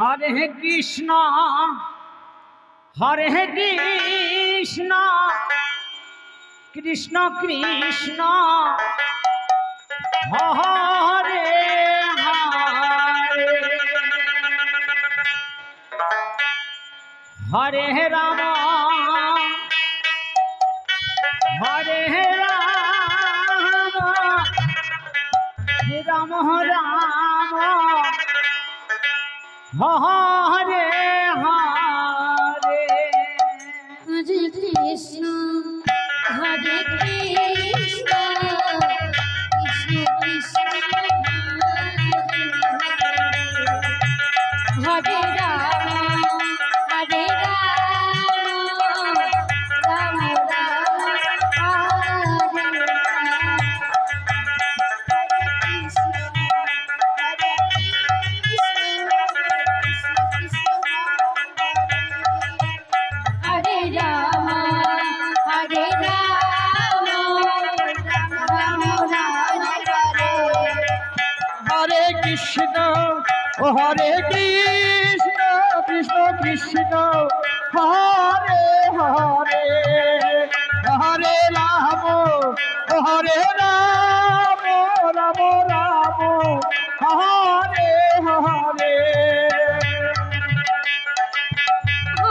হরে কৃষ্ণ হরে কৃষ্ণ কৃষ্ণ কৃষ্ণ হরে হরে হরে রাম হরে রাম রাম রাম হরে হরে হরে কৃষ্ণ হরে কৃষ্ণ কৃষ্ণ কৃষ্ণ হরে রাম হরে রাম রাম রাম হরে হরে রাম হরে রাম রাম রাম হরে কৃষ্ণ ও হরে কৃষ্ণ কৃষ্ণ কৃষ্ণ হরে হরে হরে রাম ও হরে রাম রাম রাম হরে হরে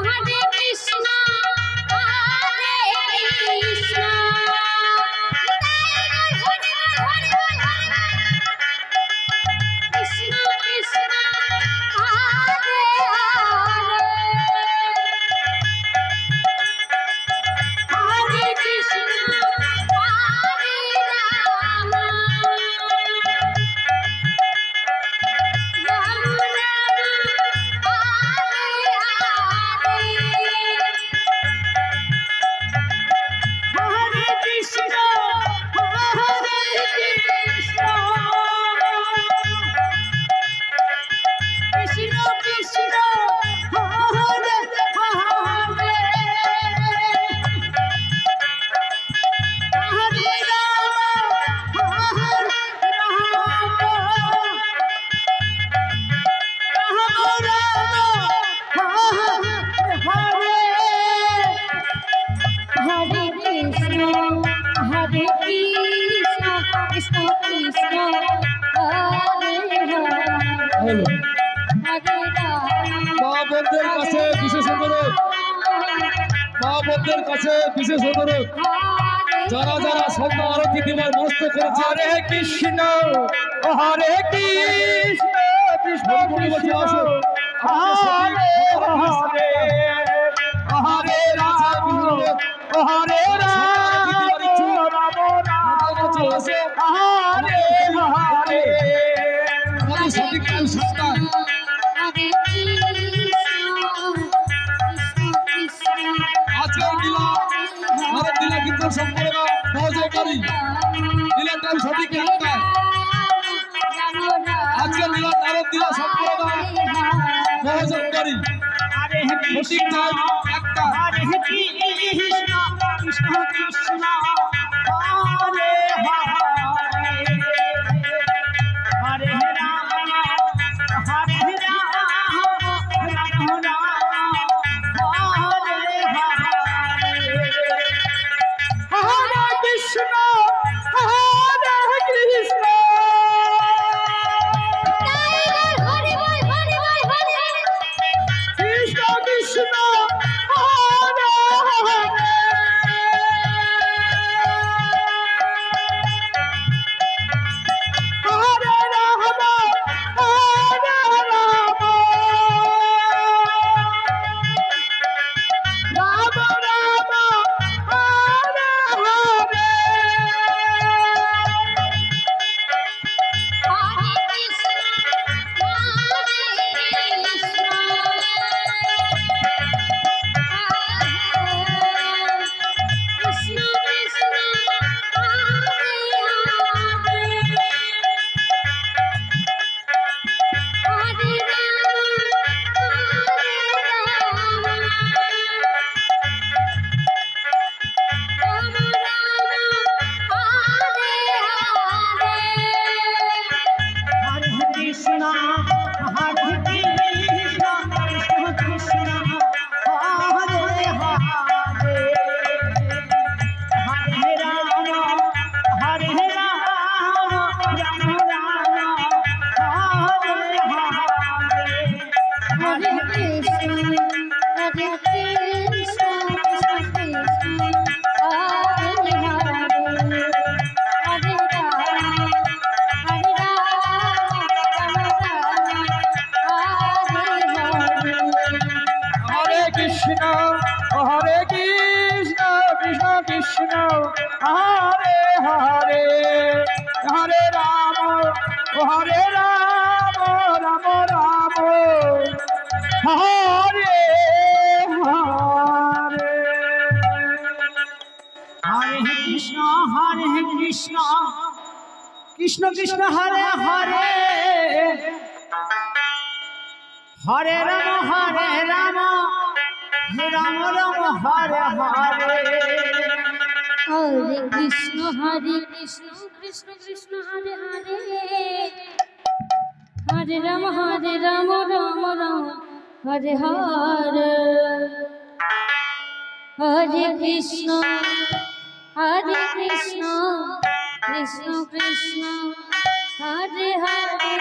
হরে কৃষ্ণ হরে কৃষ্ণ কৃষ্ণ কৃষ্ণ হরে হরে কৃষ্ণ হরে রাম রাম রাম হরে হরে কৃষ্ণ হরে কৃষ্ণ কৃষ্ণ কৃষ্ণ হরে হরে হরে রাম হরে কৃষ্ণ হরে কৃষ্ণ কৃষ্ণ কৃষ্ণ হরে হরে হরে রাম মা বোনদের কাছে বিশেষ অনুরোধ, মা বোনদের কাছে বিশেষ অনুরোধ, যারা যারা সন্ধ্যা আরতি দিবার মনস্থ করেছে হরে কৃষ্ণ হরে কৃষ্ণ কৃষ্ণ কৃষ্ণ হরে হরে হরে রাম হরে রাম রাম রাম হরে হরে আমাদের সঠিক টাইম 7টা। হরে কৃষ্ণ আজকের লীলা ভারত লীলা কিন্তু সম্পূর্ণ সহযোগকারী লীলা টাইম সঠিক 1টা। আজকের লীলা ভারত লীলা সম্পূর্ণ সহযোগকারী হরে সঠিক টাইম 1টা। হরে কৃষ্ণ কৃষ্ণ কৃষ্ণ হরে হরে হরে রাম হরে রাম রাম রাম হরে হরে হরে কৃষ্ণ হরে কৃষ্ণ কৃষ্ণ কৃষ্ণ হরে হরে হরে হরে হরে কৃষ্ণ কৃষ্ণ কৃষ্ণ কৃষ্ণ হরে হরে হরে রাম রাম রাম হরে হরে হরে কৃষ্ণ কৃষ্ণ কৃষ্ণ হরে হরে হরে রাম রাম রাম হরে হরে হরে কৃষ্ণ কৃষ্ণ কৃষ্ণ হরে হরে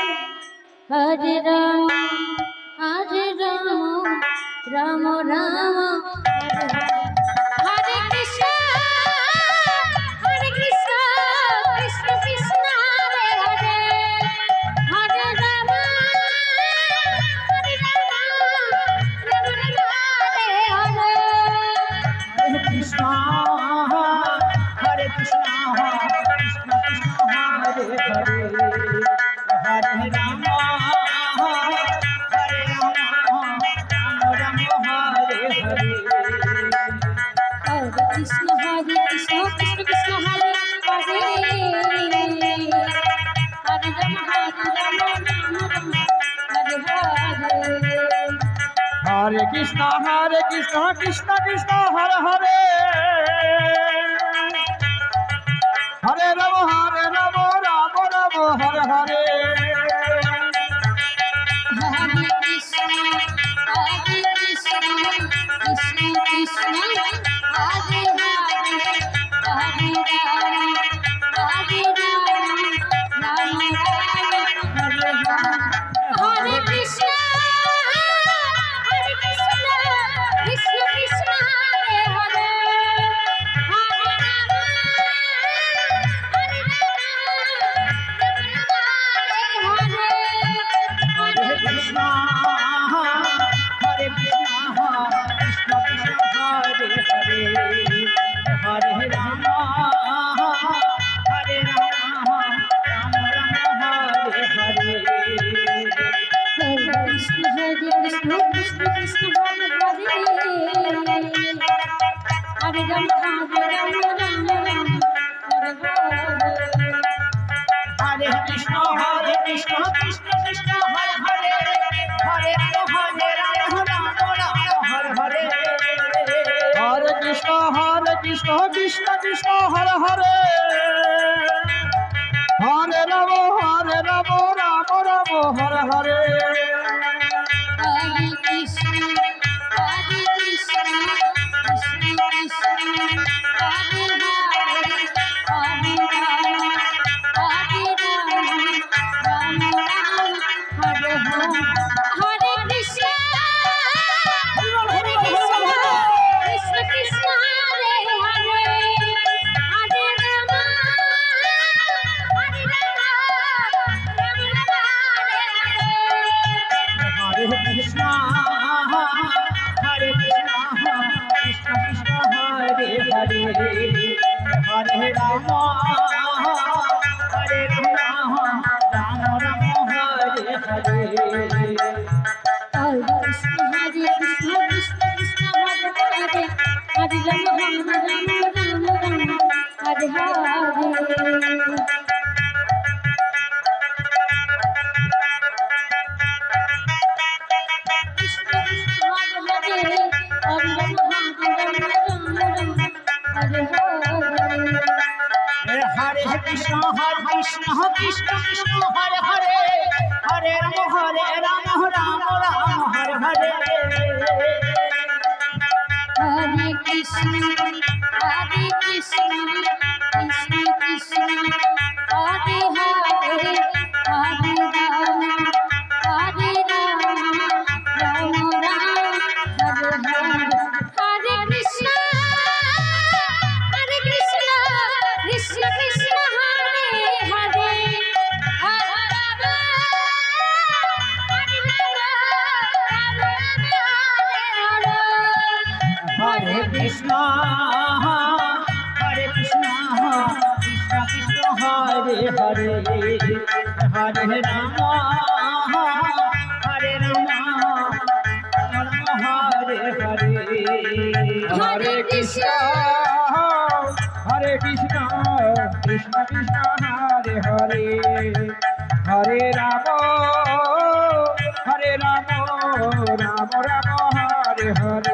হরে রাম রাম রাম হরে হরে হরে কৃষ্ণ কৃষ্ণ কৃষ্ণ হরে হরে হরে রাম রাম হরে হরে হরে কৃষ্ণ কৃষ্ণ কৃষ্ণ হরে হরে হরে রাম রাম হরে হরে हरे कृष्ण कृष्ण कृष्ण हरे हरे हरे राम हरे हरे हरे कृष्ण कृष्ण कृष्ण हरे हरे हरे राम राम राम हरे हरे हरे कृष्ण कृष्ण कृष्ण हरे हरे हरे राम हरे कृष्ण कृष्ण कृष्ण हरे हरे हरे हरे कृष्ण कृष्ण कृष्ण हरे हरे हरे राम राम हरे हरे कृष्ण कृष्ण कृष्ण हरे हरे हरे राम राम राम हरे हरे हरे कृष्ण कृष्ण कृष्ण हरे हरे हरे राम राम हरे हरे हरे कृष्ण कृष्ण कृष्ण हरे हरे हरे राम राम हरे हरे हरे कृष्ण कृष्ण कृष्ण हरे हरे हरे राम हरे हरे हरे कृष्ण कृष्ण कृष्ण हरे हरे हरे राम हरे कृष्ण कृष्ण कृष्ण हरे हरे हरे राम राम राम हरे हरे हरे कृष्ण कृष्ण कृष्ण हरे हरे हरे राम हरे हरे कृष्ण कृष्ण हरे हरे हरे राम हरे हरे हरे कृष्ण कृष्ण कृष्ण हरे हरे हरे राम राम हरे हरे हरे कृष्ण कृष्ण कृष्ण कृष्ण हरे हरे हरे राम राम राम हरे हरे हरे कृष्ण कृष्ण कृष्ण हरे हरे हरे राम हरे कृष्ण कृष्ण कृष्ण हरे हरे हरे राम রাম রাম হরে হরে